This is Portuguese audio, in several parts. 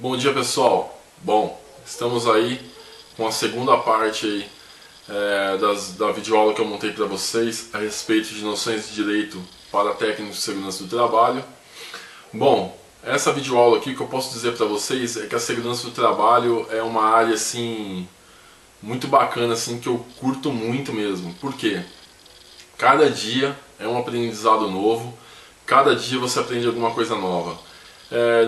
Bom dia, pessoal. Bom, estamos aí com a segunda parte aí, da videoaula que eu montei para vocês a respeito de noções de direito para técnicos de segurança do trabalho. Bom, essa videoaula aqui, o que eu posso dizer para vocês é que a segurança do trabalho é uma área assim muito bacana, assim, que eu curto muito mesmo. Por quê? Cada dia é um aprendizado novo, cada dia você aprende alguma coisa nova.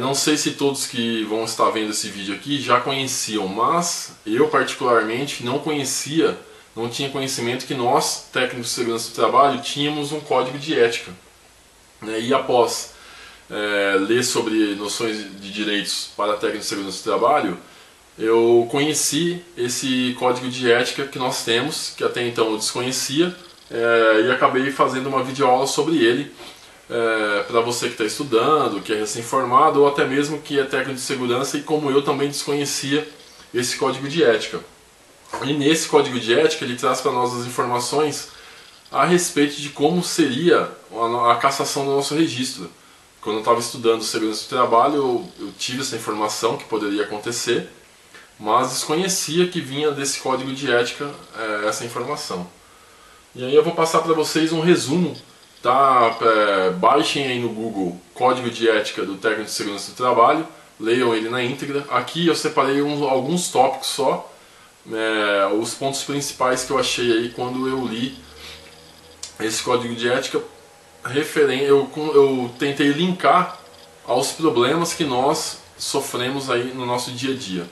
Não sei se todos que vão estar vendo esse vídeo aqui já conheciam, mas eu particularmente não conhecia, não tinha conhecimento que nós, técnicos de segurança do trabalho, tínhamos um código de ética. E após ler sobre noções de direitos para técnicos de segurança do trabalho, eu conheci esse código de ética que nós temos, que até então eu desconhecia, e acabei fazendo uma videoaula sobre ele. Para você que está estudando, que é recém-formado ou até mesmo que é técnico de segurança e como eu também desconhecia esse código de ética. E nesse código de ética ele traz para nós as informações a respeito de como seria a cassação do nosso registro. Quando eu estava estudando segurança do trabalho eu tive essa informação que poderia acontecer, mas desconhecia que vinha desse código de ética essa informação. E aí eu vou passar para vocês um resumo. Tá, baixem aí no Google Código de Ética do Técnico de Segurança do Trabalho, leiam ele na íntegra. Aqui eu separei alguns tópicos só, os pontos principais que eu achei aí quando eu li esse Código de Ética. Eu tentei linkar aos problemas que nós sofremos aí no nosso dia a dia.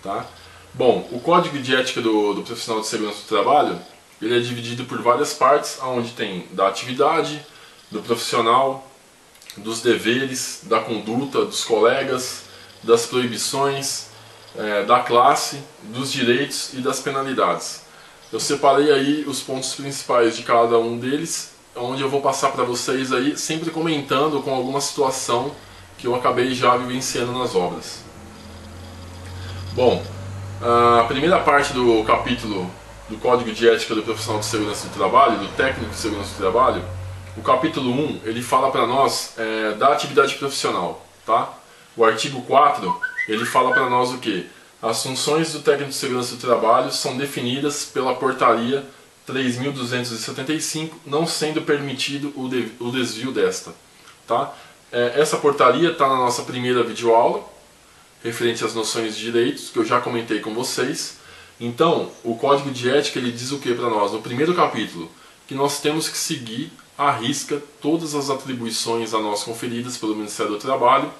Tá? Bom, o Código de Ética do Profissional de Segurança do Trabalho, ele é dividido por várias partes, onde tem da atividade, do profissional, dos deveres, da conduta, dos colegas, das proibições, da classe, dos direitos e das penalidades. Eu separei aí os pontos principais de cada um deles, onde eu vou passar para vocês aí, sempre comentando com alguma situação que eu acabei já vivenciando nas obras. Bom, a primeira parte do capítulo do Código de Ética do Profissional de Segurança do Trabalho, do Técnico de Segurança do Trabalho, o capítulo 1, ele fala para nós da atividade profissional, tá? O artigo 4, ele fala para nós o que? As funções do Técnico de Segurança do Trabalho são definidas pela Portaria 3.275, não sendo permitido o desvio desta, tá? Essa portaria está na nossa primeira videoaula, referente às noções de direitos, que eu já comentei com vocês. Então, o Código de Ética ele diz o que para nós? No primeiro capítulo, que nós temos que seguir à risca todas as atribuições a nós conferidas pelo Ministério do Trabalho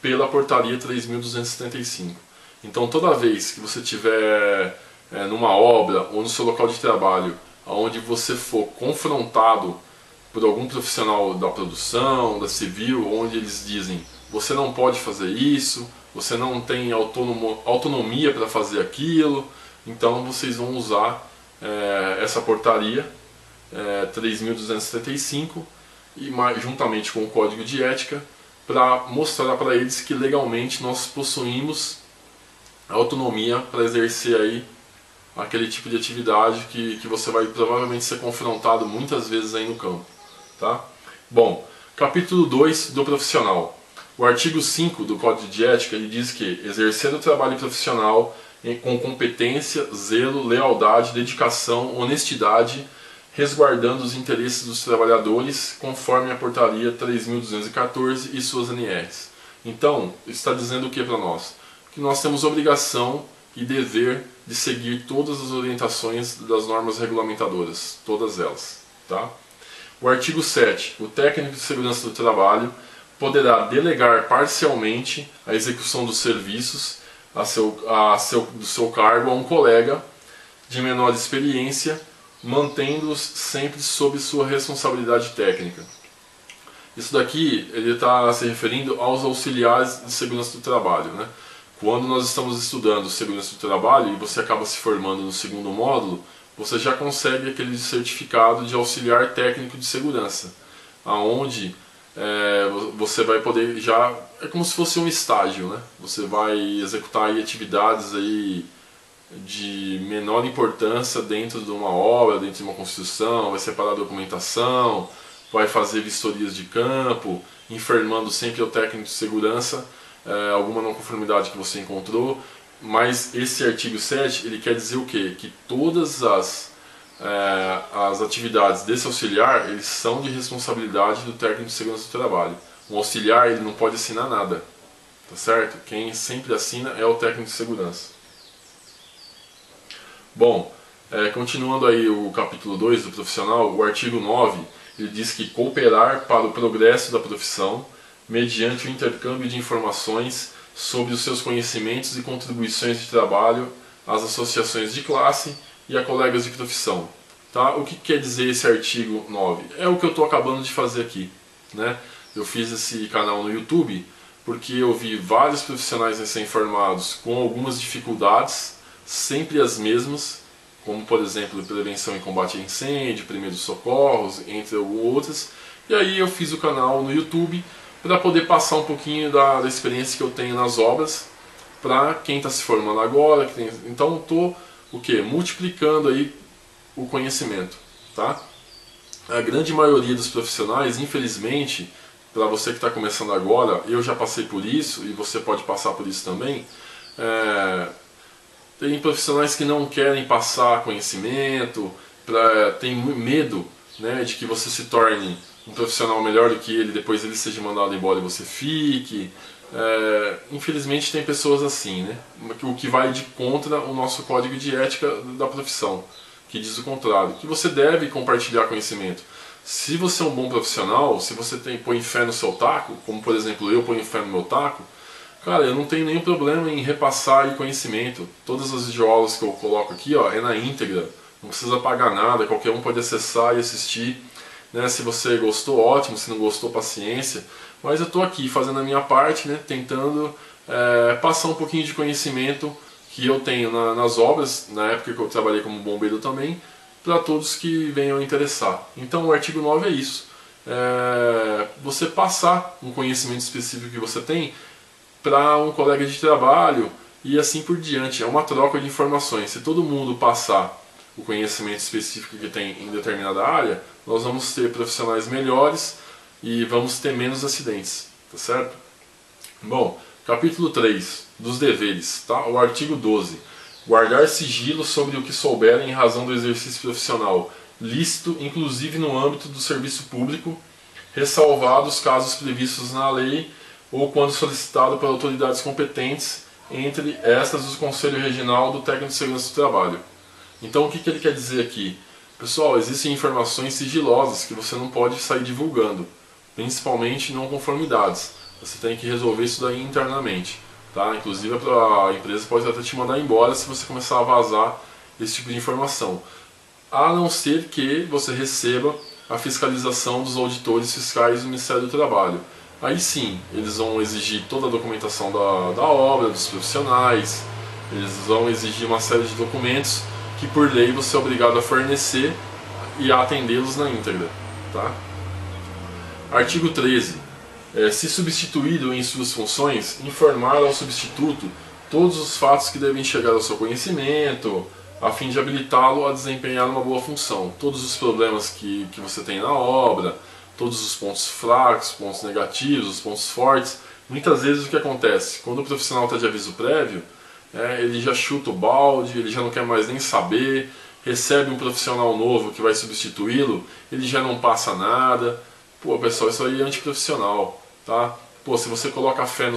pela Portaria 3.275. Então, toda vez que você estiver numa obra ou no seu local de trabalho, onde você for confrontado por algum profissional da produção, da civil, onde eles dizem você não pode fazer isso, você não tem autonomia para fazer aquilo, então vocês vão usar essa portaria 3.275 e juntamente com o Código de Ética para mostrar para eles que legalmente nós possuímos autonomia para exercer aí aquele tipo de atividade que você vai provavelmente ser confrontado muitas vezes aí no campo. Tá? Bom, capítulo 2 do profissional. O artigo 5 do Código de Ética ele diz que exercer o trabalho profissional com competência, zelo, lealdade, dedicação, honestidade, resguardando os interesses dos trabalhadores conforme a Portaria 3.214 e suas NRs. Então, está dizendo o que para nós? Que nós temos obrigação e dever de seguir todas as orientações das normas regulamentadoras, todas elas. Tá? O artigo 7. O técnico de segurança do trabalho poderá delegar parcialmente a execução dos serviços do seu cargo a um colega de menor experiência, mantendo-os sempre sob sua responsabilidade técnica. Isso daqui ele está se referindo aos auxiliares de segurança do trabalho, né? Quando nós estamos estudando segurança do trabalho e você acaba se formando no segundo módulo, você já consegue aquele certificado de auxiliar técnico de segurança, aonde você vai poder já, é como se fosse um estágio, né? Você vai executar aí atividades aí de menor importância dentro de uma obra, dentro de uma construção, vai separar documentação, vai fazer vistorias de campo, informando sempre ao técnico de segurança alguma não conformidade que você encontrou, mas esse artigo 7 ele quer dizer o quê? Que todas as atividades desse auxiliar eles são de responsabilidade do técnico de segurança do trabalho. Um auxiliar ele não pode assinar nada, tá certo? Quem sempre assina é o técnico de segurança. Bom, continuando aí o capítulo 2 do profissional, o artigo 9, ele diz que cooperar para o progresso da profissão mediante o intercâmbio de informações sobre os seus conhecimentos e contribuições de trabalho às associações de classe e a colegas de profissão. Tá? O que quer dizer esse artigo 9? É o que eu estou acabando de fazer aqui, né? Eu fiz esse canal no YouTube porque eu vi vários profissionais recém-formados com algumas dificuldades, sempre as mesmas, como por exemplo prevenção e combate a incêndio, primeiros socorros, entre outras. E aí eu fiz o canal no YouTube para poder passar um pouquinho da experiência que eu tenho nas obras para quem está se formando agora. Então estou multiplicando aí o conhecimento, tá? A grande maioria dos profissionais, infelizmente, para você que está começando agora, eu já passei por isso e você pode passar por isso também. Tem profissionais que não querem passar conhecimento, tem medo, né, de que você se torne um profissional melhor do que ele, depois ele seja mandado embora e você fique. Infelizmente tem pessoas assim, né, o que vai de contra o nosso código de ética da profissão, que diz o contrário, que você deve compartilhar conhecimento. Se você é um bom profissional, se você põe fé no seu taco, como por exemplo eu ponho fé no meu taco, cara, eu não tenho nenhum problema em repassar aí conhecimento. Todas as videoaulas que eu coloco aqui, ó, é na íntegra, não precisa pagar nada, qualquer um pode acessar e assistir, né? Se você gostou, ótimo, se não gostou, paciência. Mas eu estou aqui fazendo a minha parte, né? Tentando passar um pouquinho de conhecimento que eu tenho nas obras, na época que eu trabalhei como bombeiro também, para todos que venham interessar. Então o artigo 9 é isso. Você passar um conhecimento específico que você tem para um colega de trabalho e assim por diante. É uma troca de informações. Se todo mundo passar o conhecimento específico que tem em determinada área, nós vamos ter profissionais melhores e vamos ter menos acidentes, tá certo? Bom, capítulo 3, dos deveres, tá? O artigo 12. Guardar sigilo sobre o que souber em razão do exercício profissional, lícito inclusive no âmbito do serviço público, ressalvados casos previstos na lei ou quando solicitado por autoridades competentes, entre estas o Conselho Regional do Técnico de Segurança do Trabalho. Então o que ele quer dizer aqui? Pessoal, existem informações sigilosas que você não pode sair divulgando, principalmente não conformidades. Você tem que resolver isso daí internamente. Tá? Inclusive a empresa pode até te mandar embora se você começar a vazar esse tipo de informação. A não ser que você receba a fiscalização dos auditores fiscais do Ministério do Trabalho. Aí sim, eles vão exigir toda a documentação da obra, dos profissionais, eles vão exigir uma série de documentos que por lei você é obrigado a fornecer e a atendê-los na íntegra. Tá? Artigo 13. Se substituído em suas funções, informar ao substituto todos os fatos que devem chegar ao seu conhecimento, a fim de habilitá-lo a desempenhar uma boa função. Todos os problemas que você tem na obra, todos os pontos fracos, pontos negativos, os pontos fortes. Muitas vezes o que acontece? Quando o profissional está de aviso prévio, ele já chuta o balde, ele já não quer mais nem saber, recebe um profissional novo que vai substituí-lo, ele já não passa nada. Pô, pessoal, isso aí é antiprofissional, tá? Pô, se você coloca fé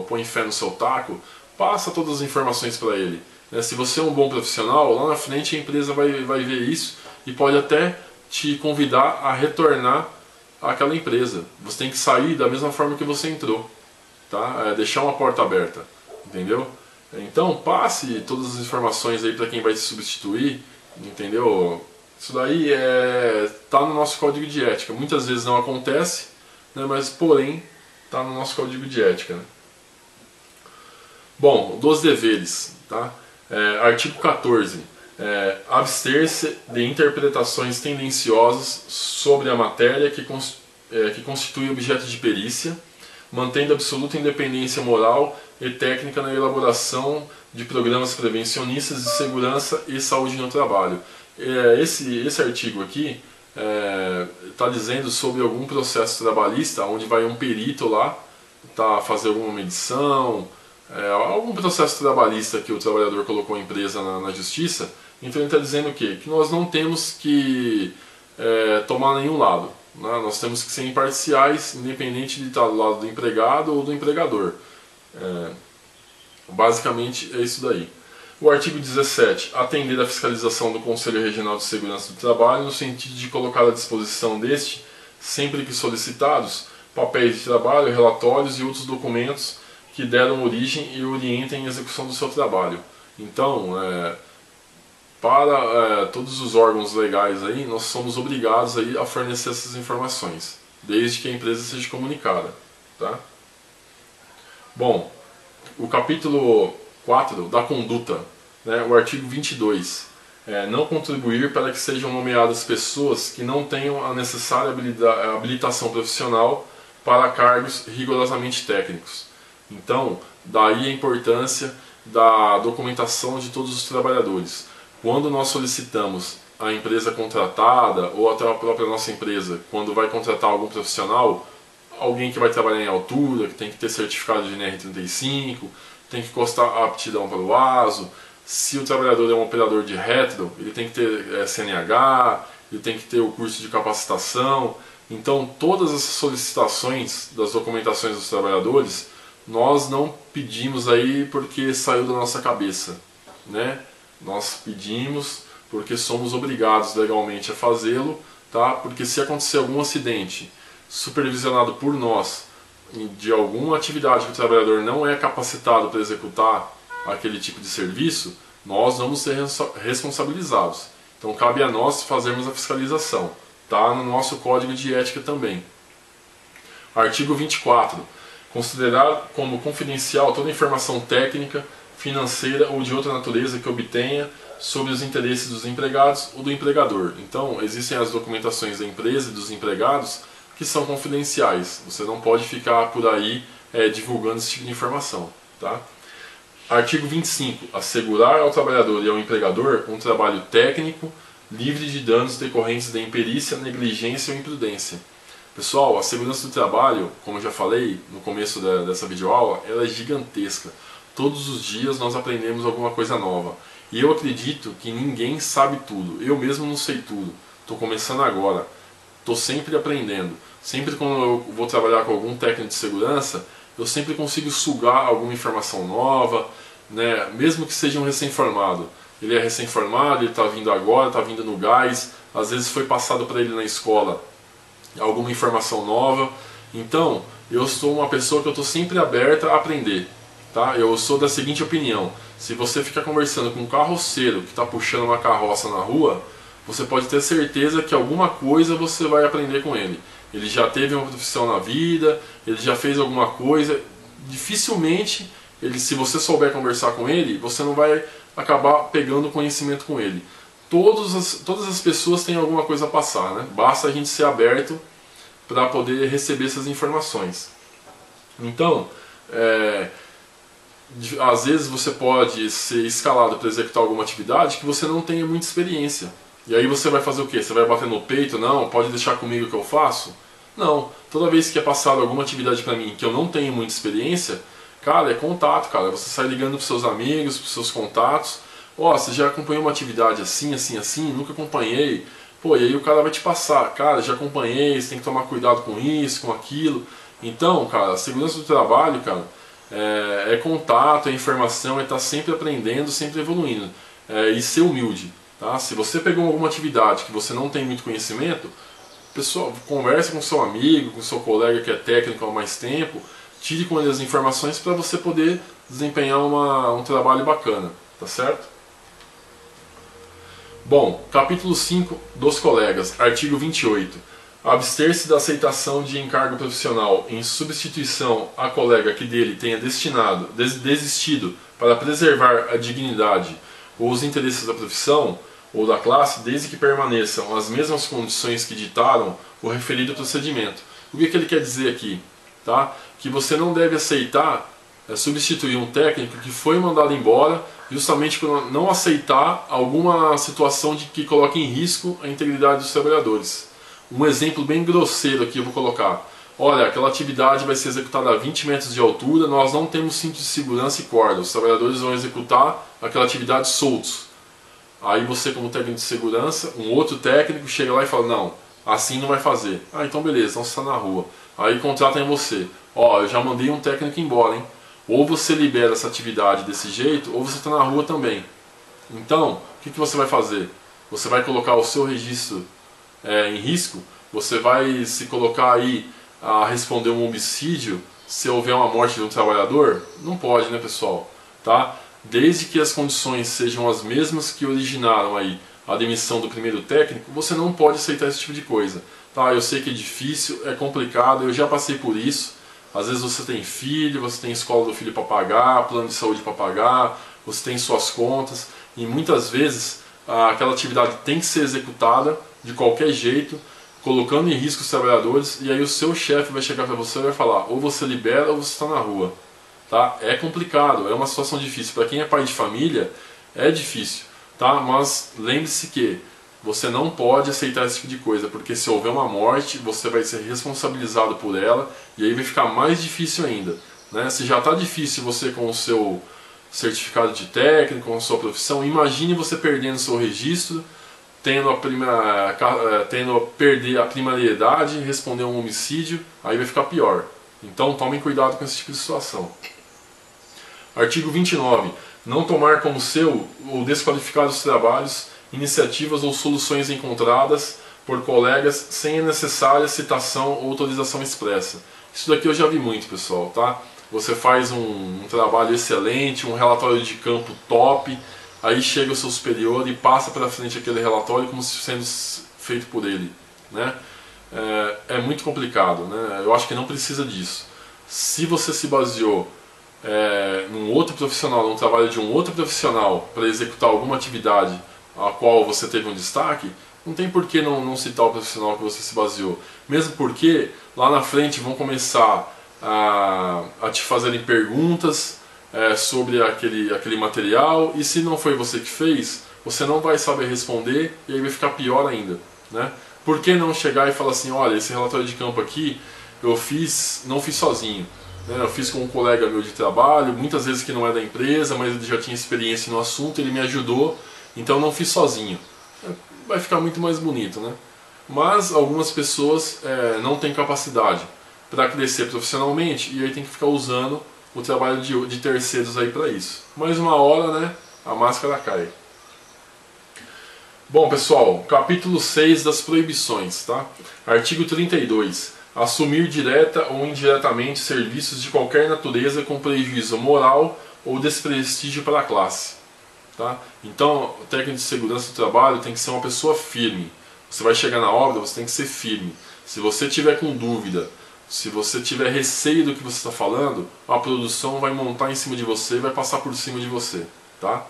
põe fé no seu taco, passa todas as informações para ele. Se você é um bom profissional, lá na frente a empresa vai ver isso e pode até te convidar a retornar àquela empresa. Você tem que sair da mesma forma que você entrou, tá? Deixar uma porta aberta, entendeu? Então passe todas as informações aí para quem vai te substituir, entendeu? Isso daí tá no nosso código de ética. Muitas vezes não acontece, né, mas porém está no nosso código de ética. Né? Bom, dos deveres. Tá? Artigo 14. Abster-se de interpretações tendenciosas sobre a matéria que constitui objeto de perícia, mantendo absoluta independência moral e técnica na elaboração de programas prevencionistas de segurança e saúde no trabalho. Esse artigo aqui está dizendo sobre algum processo trabalhista onde vai um perito lá, fazer alguma medição, algum processo trabalhista que o trabalhador colocou a empresa na justiça. Então ele está dizendo o quê? Que nós não temos que tomar nenhum lado, né? Nós temos que ser imparciais, independente de estar do lado do empregado ou do empregador. Basicamente é isso daí. O artigo 17, atender à fiscalização do Conselho Regional de Segurança do Trabalho, no sentido de colocar à disposição deste, sempre que solicitados, papéis de trabalho, relatórios e outros documentos que deram origem e orientem a execução do seu trabalho. Então, para todos os órgãos legais aí, nós somos obrigados aí a fornecer essas informações, desde que a empresa seja comunicada. Tá? Bom, o capítulo 4 da conduta, né, o artigo 22, não contribuir para que sejam nomeadas pessoas que não tenham a necessária habilitação profissional para cargos rigorosamente técnicos. Então, daí a importância da documentação de todos os trabalhadores. Quando nós solicitamos a empresa contratada, ou até a própria nossa empresa, quando vai contratar algum profissional, alguém que vai trabalhar em altura, que tem que ter certificado de NR35, tem que constar a aptidão para o ASO. Se o trabalhador é um operador de retro, ele tem que ter CNH, ele tem que ter o curso de capacitação. Então, todas as solicitações das documentações dos trabalhadores, nós não pedimos aí porque saiu da nossa cabeça, né? Nós pedimos porque somos obrigados legalmente a fazê-lo, tá? Porque se acontecer algum acidente supervisionado por nós, de alguma atividade que o trabalhador não é capacitado para executar aquele tipo de serviço, nós vamos ser responsabilizados. Então cabe a nós fazermos a fiscalização. Está no nosso código de ética também. Artigo 24. Considerar como confidencial toda informação técnica, financeira ou de outra natureza que obtenha sobre os interesses dos empregados ou do empregador. Então existem as documentações da empresa e dos empregados que são confidenciais. Você não pode ficar por aí divulgando esse tipo de informação. Tá? Artigo 25. Assegurar ao trabalhador e ao empregador um trabalho técnico, livre de danos decorrentes da imperícia, negligência ou imprudência. Pessoal, a segurança do trabalho, como eu já falei no começo dessa videoaula, ela é gigantesca. Todos os dias nós aprendemos alguma coisa nova. E eu acredito que ninguém sabe tudo. Eu mesmo não sei tudo. Estou começando agora. Estou sempre aprendendo. Sempre quando eu vou trabalhar com algum técnico de segurança, eu sempre consigo sugar alguma informação nova, né? Mesmo que seja um recém-formado. Ele é recém-formado, ele está vindo agora, está vindo no gás, às vezes foi passado para ele na escola alguma informação nova. Então, eu sou uma pessoa que eu estou sempre aberta a aprender. Tá? Eu sou da seguinte opinião: se você ficar conversando com um carroceiro que está puxando uma carroça na rua, você pode ter certeza que alguma coisa você vai aprender com ele. Ele já teve uma profissão na vida, ele já fez alguma coisa. Dificilmente, se você souber conversar com ele, você não vai acabar pegando conhecimento com ele. Todas as pessoas têm alguma coisa a passar, né? Basta a gente ser aberto para poder receber essas informações. Então, às vezes você pode ser escalado para executar alguma atividade que você não tenha muita experiência. E aí você vai fazer o quê? Você vai bater no peito? Não, pode deixar comigo que eu faço? Não. Toda vez que é passado alguma atividade para mim que eu não tenho muita experiência, cara, é contato, cara. Você sai ligando para os seus amigos, para os seus contatos. Ó, você já acompanhou uma atividade assim, assim, assim? Nunca acompanhei. Pô, e aí o cara vai te passar. Cara, já acompanhei, você tem que tomar cuidado com isso, com aquilo. Então, cara, a segurança do trabalho, cara, é contato, é informação, é estar sempre aprendendo, sempre evoluindo. E ser humilde. Tá? Se você pegou alguma atividade que você não tem muito conhecimento, pessoal, converse com seu amigo, com seu colega que é técnico há mais tempo, tire com ele as informações para você poder desempenhar um trabalho bacana, tá certo? Bom, capítulo 5 dos colegas, artigo 28. Abster-se da aceitação de encargo profissional em substituição a colega que dele tenha desistido para preservar a dignidade ou os interesses da profissão ou da classe, desde que permaneçam as mesmas condições que ditaram o referido procedimento. O que ele quer dizer aqui? Tá? Que você não deve aceitar substituir um técnico que foi mandado embora justamente por não aceitar alguma situação que coloque em risco a integridade dos trabalhadores. Um exemplo bem grosseiro aqui eu vou colocar. olha, aquela atividade vai ser executada a 20 metros de altura, nós não temos cinto de segurança e corda, os trabalhadores vão executar aquela atividade soltos. Aí você, como técnico de segurança, um outro técnico chega lá e fala, não, assim não vai fazer. Ah, então beleza, então você está na rua. Aí contratam em você, ó, eu já mandei um técnico embora, hein? Ou você libera essa atividade desse jeito, ou você está na rua também. Então, o que você vai fazer? Você vai colocar o seu registro em risco? Você vai se colocar aí a responder um homicídio se houver uma morte de um trabalhador? Não pode, né, pessoal? Tá? Desde que as condições sejam as mesmas que originaram aí a demissão do primeiro técnico, você não pode aceitar esse tipo de coisa. Tá? Eu sei que é difícil, é complicado, eu já passei por isso. Às vezes você tem filho, você tem escola do filho para pagar, plano de saúde para pagar, você tem suas contas, e muitas vezes aquela atividade tem que ser executada de qualquer jeito, colocando em risco os trabalhadores, e aí o seu chefe vai chegar para você e vai falar, ou você libera ou você está na rua. Tá? É complicado, é uma situação difícil. Para quem é pai de família, é difícil. Tá? Mas lembre-se que você não pode aceitar esse tipo de coisa, porque se houver uma morte, você vai ser responsabilizado por ela, e aí vai ficar mais difícil ainda. Né? Se já está difícil você com o seu certificado de técnico, com a sua profissão, imagine você perdendo seu registro, tendo a perder a primariedade, responder a um homicídio, aí vai ficar pior. Então tomem cuidado com esse tipo de situação. Artigo 29. Não tomar como seu ou desqualificar os trabalhos, iniciativas ou soluções encontradas por colegas sem a necessária citação ou autorização expressa. Isso daqui eu já vi muito, pessoal, tá? Você faz um trabalho excelente, um relatório de campo top, aí chega o seu superior e passa para frente aquele relatório como se sendo feito por ele, né? É muito complicado, né? Eu acho que não precisa disso. Se você se baseou num outro profissional, num trabalho de um outro profissional para executar alguma atividade a qual você teve um destaque, não tem por que não citar o profissional que você se baseou. Mesmo porque lá na frente vão começar a te fazerem perguntas sobre aquele material, e se não foi você que fez, você não vai saber responder e aí vai ficar pior ainda, né? Por que não chegar e falar assim, olha, esse relatório de campo aqui eu não fiz sozinho, né? Eu fiz com um colega meu de trabalho, muitas vezes que não é da empresa, mas ele já tinha experiência no assunto, ele me ajudou, então não fiz sozinho. Vai ficar muito mais bonito, né? Mas algumas pessoas não têm capacidade para crescer profissionalmente e aí tem que ficar usando o trabalho de terceiros aí para isso. Mas uma hora, né, a máscara cai. Bom, pessoal, capítulo 6 das proibições, tá? Artigo 32. Assumir direta ou indiretamente serviços de qualquer natureza com prejuízo moral ou desprestígio para a classe. Tá? Então, o técnico de segurança do trabalho tem que ser uma pessoa firme. Você vai chegar na obra, você tem que ser firme. Se você tiver com dúvida, se você tiver receio do que você está falando, a produção vai montar em cima de você e vai passar por cima de você. Tá?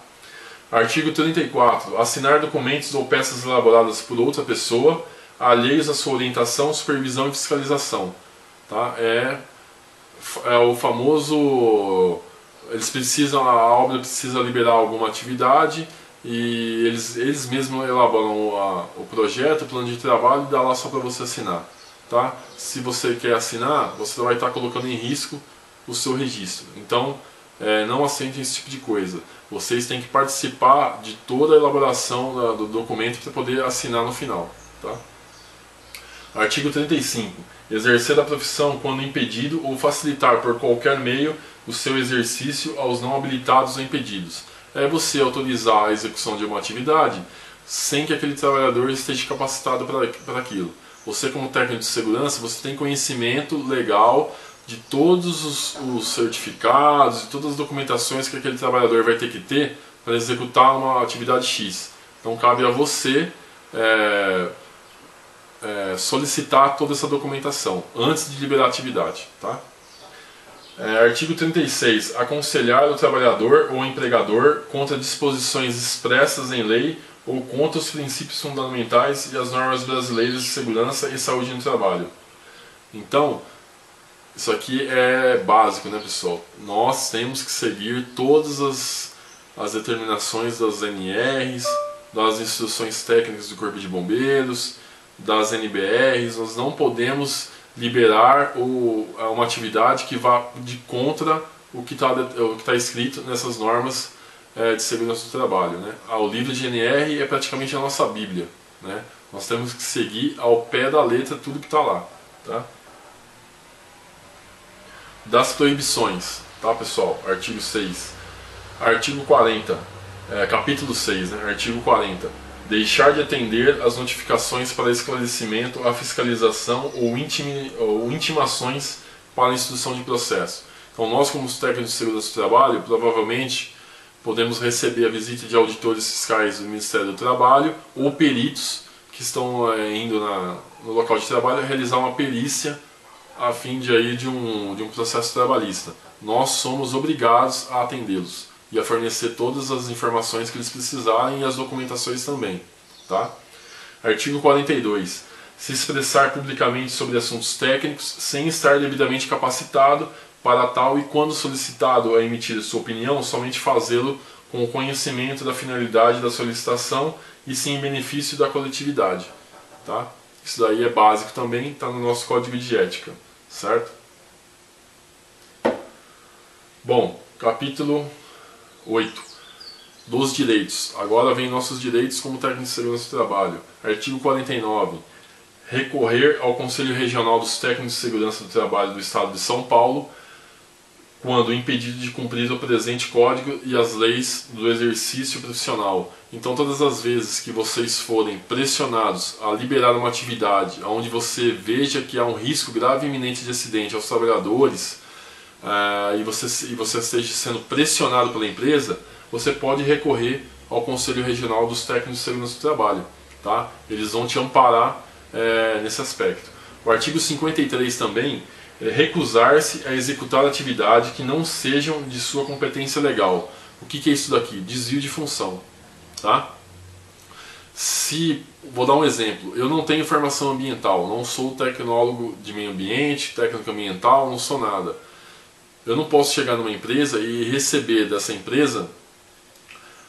Artigo 34. Assinar documentos ou peças elaboradas por outra pessoa, alheios à sua orientação, supervisão e fiscalização. Tá? É o famoso... a obra precisa liberar alguma atividade e eles mesmos elaboram o projeto, o plano de trabalho e dá lá só para você assinar. Tá? Se você quer assinar, você vai estar colocando em risco o seu registro. Então, não aceitem esse tipo de coisa. Vocês têm que participar de toda a elaboração do documento para poder assinar no final. Tá? Artigo 35. Exercer a profissão quando impedido ou facilitar por qualquer meio o seu exercício aos não habilitados ou impedidos. É você autorizar a execução de uma atividade sem que aquele trabalhador esteja capacitado para aquilo. Você, como técnico de segurança, você tem conhecimento legal de todos os certificados e todas as documentações que aquele trabalhador vai ter que ter para executar uma atividade X. Então cabe a você solicitar toda essa documentação antes de liberar a atividade. Tá? Artigo 36. Aconselhar o trabalhador ou empregador contra disposições expressas em lei ou contra os princípios fundamentais e as normas brasileiras de segurança e saúde no trabalho. Então, isso aqui é básico, né, pessoal? Nós temos que seguir todas as determinações das NRs, das instruções técnicas do Corpo de Bombeiros, das NBRs. Nós não podemos liberar uma atividade que vá de contra o que está escrito nessas normas de segurança do trabalho, né? O livro de NR é praticamente a nossa Bíblia, né? Nós temos que seguir ao pé da letra tudo que está lá, tá? Das proibições, tá, pessoal? Artigo 6. Artigo 40, capítulo 6, né? Artigo 40. Deixar de atender às notificações para esclarecimento, a fiscalização ou intimações para a instrução de processo. Então, nós, como técnicos de segurança do trabalho, provavelmente podemos receber a visita de auditores fiscais do Ministério do Trabalho ou peritos que estão indo no local de trabalho realizar uma perícia a fim de um processo trabalhista. Nós somos obrigados a atendê-los e a fornecer todas as informações que eles precisarem e as documentações também, tá? Artigo 42. Se expressar publicamente sobre assuntos técnicos sem estar devidamente capacitado para tal e, quando solicitado a emitir sua opinião, somente fazê-lo com o conhecimento da finalidade da solicitação e sim em benefício da coletividade, tá? Isso daí é básico também, está no nosso código de ética, certo? Bom, capítulo 8. Dos direitos. Agora vem nossos direitos como técnico de segurança do trabalho. Artigo 49. Recorrer ao Conselho Regional dos Técnicos de Segurança do Trabalho do Estado de São Paulo quando impedido de cumprir o presente código e as leis do exercício profissional. Então, todas as vezes que vocês forem pressionados a liberar uma atividade onde você veja que há um risco grave e iminente de acidente aos trabalhadores, e você esteja sendo pressionado pela empresa, você pode recorrer ao Conselho Regional dos Técnicos de Segurança do Trabalho, tá? Eles vão te amparar nesse aspecto. O artigo 53 também é recusar-se a executar atividade que não sejam de sua competência legal. O que é isso daqui? Desvio de função, tá? Vou dar um exemplo, eu não tenho formação ambiental, não sou tecnólogo de meio ambiente, técnico ambiental, não sou nada. Eu não posso chegar numa empresa e receber dessa empresa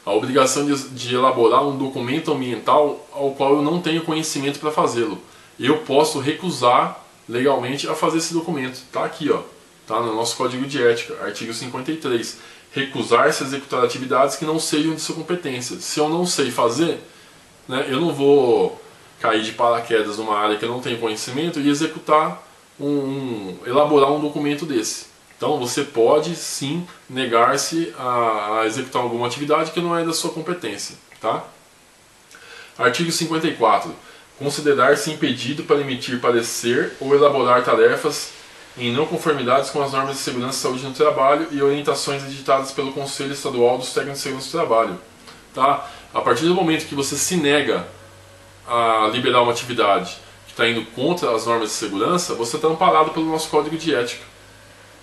a obrigação de elaborar um documento ambiental ao qual eu não tenho conhecimento para fazê-lo. Eu posso recusar legalmente a fazer esse documento. Está aqui, ó, tá no nosso Código de Ética, artigo 53. Recusar-se a executar atividades que não sejam de sua competência. Se eu não sei fazer, né, eu não vou cair de paraquedas numa área que eu não tenho conhecimento e executar elaborar um documento desse. Então você pode sim negar-se a executar alguma atividade que não é da sua competência, tá? Artigo 54. Considerar-se impedido para emitir parecer ou elaborar tarefas em não conformidades com as normas de segurança e saúde no trabalho e orientações editadas pelo Conselho Estadual dos Técnicos de Segurança do Trabalho, tá? A partir do momento que você se nega a liberar uma atividade que está indo contra as normas de segurança, você está amparado pelo nosso Código de Ética.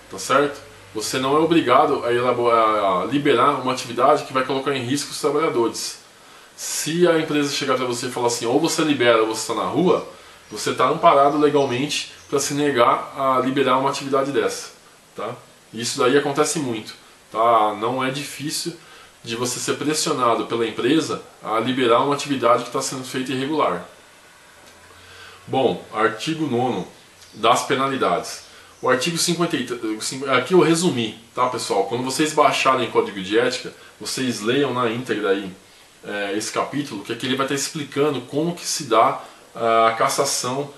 Tá certo? Você não é obrigado a liberar uma atividade que vai colocar em risco os trabalhadores. Se a empresa chegar para você e falar assim, ou você libera ou você está na rua, você está amparado legalmente para se negar a liberar uma atividade dessa, tá? Isso daí acontece muito, tá? Não é difícil de você ser pressionado pela empresa a liberar uma atividade que está sendo feita irregular. Bom, artigo 9 das penalidades. O artigo 53, aqui eu resumi, tá, pessoal? Quando vocês baixarem o Código de Ética, vocês leiam na íntegra aí esse capítulo, que aqui ele vai estar explicando como que se dá a cassação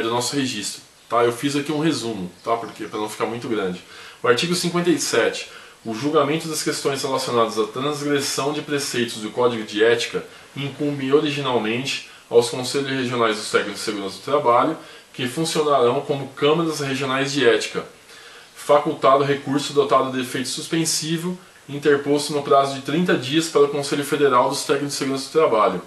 do nosso registro, tá? Eu fiz aqui um resumo, tá? Porque para não ficar muito grande. O artigo 57, o julgamento das questões relacionadas à transgressão de preceitos do Código de Ética incumbe originalmente aos Conselhos Regionais dos Técnicos de Segurança do Trabalho, que funcionarão como câmaras regionais de ética, facultado recurso dotado de efeito suspensivo, interposto no prazo de 30 dias para o Conselho Federal dos Técnicos de Segurança do Trabalho,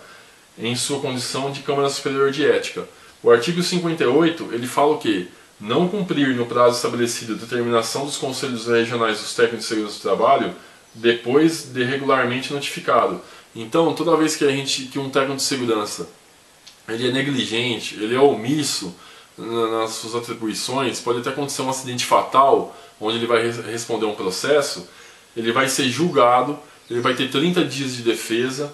em sua condição de Câmara Superior de Ética. O artigo 58, ele fala o quê? Não cumprir no prazo estabelecido a determinação dos Conselhos Regionais dos Técnicos de Segurança do Trabalho, depois de regularmente notificado. Então, toda vez que um técnico de segurança ele é negligente, ele é omisso nas suas atribuições, pode até acontecer um acidente fatal, onde ele vai responder um processo, ele vai ser julgado, ele vai ter 30 dias de defesa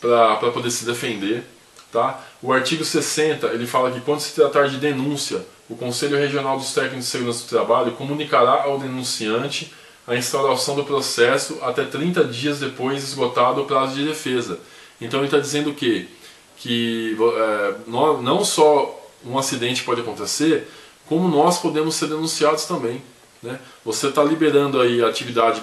para poder se defender, tá? O artigo 60, ele fala que quando se tratar de denúncia o Conselho Regional dos Técnicos de Segurança do Trabalho comunicará ao denunciante a instauração do processo até 30 dias depois esgotado o prazo de defesa. Então ele está dizendo que não só um acidente pode acontecer, como nós podemos ser denunciados também, né? Você está liberando aí a atividade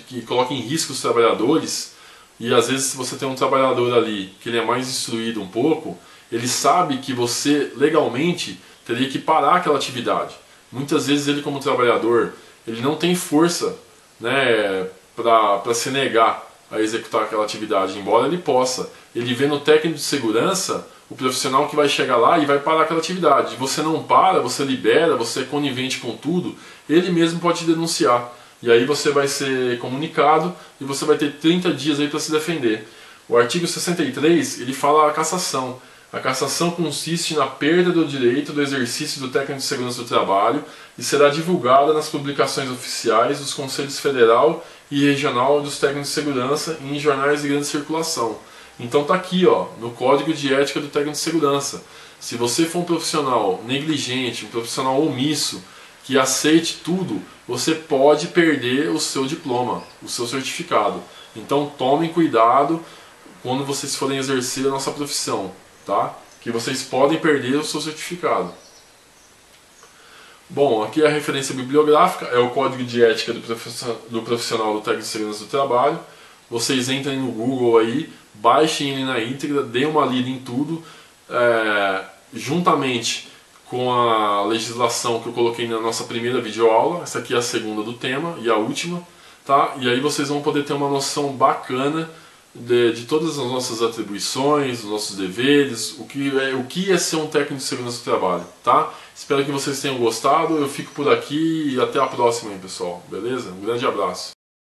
que coloca em risco os trabalhadores, e às vezes se você tem um trabalhador ali que ele é mais instruído um pouco, ele sabe que você legalmente teria que parar aquela atividade. Muitas vezes ele, como trabalhador, ele não tem força, né, para se negar a executar aquela atividade, embora ele possa. Ele vê no técnico de segurança o profissional que vai chegar lá e vai parar aquela atividade. Você não para, você libera, você é conivente com tudo, ele mesmo pode te denunciar. E aí você vai ser comunicado e você vai ter 30 dias aí para se defender. O artigo 63, ele fala a cassação. A cassação consiste na perda do direito do exercício do técnico de segurança do trabalho e será divulgada nas publicações oficiais dos Conselhos Federal e Regional dos Técnicos de Segurança e em jornais de grande circulação. Então está aqui, ó, no Código de Ética do Técnico de Segurança. Se você for um profissional negligente, um profissional omisso, que aceite tudo, você pode perder o seu diploma, o seu certificado. Então tomem cuidado quando vocês forem exercer a nossa profissão, tá? Que vocês podem perder o seu certificado. Bom, aqui a referência bibliográfica é o Código de Ética do Profissional do Técnico de Segurança do Trabalho. Vocês entrem no Google aí, baixem ele na íntegra, deem uma lida em tudo, juntamente com a legislação que eu coloquei na nossa primeira videoaula. Essa aqui é a segunda do tema e a última, tá? E aí vocês vão poder ter uma noção bacana de todas as nossas atribuições, os nossos deveres, o que é ser um técnico de segurança do trabalho, tá? Espero que vocês tenham gostado, eu fico por aqui e até a próxima aí, pessoal, beleza? Um grande abraço.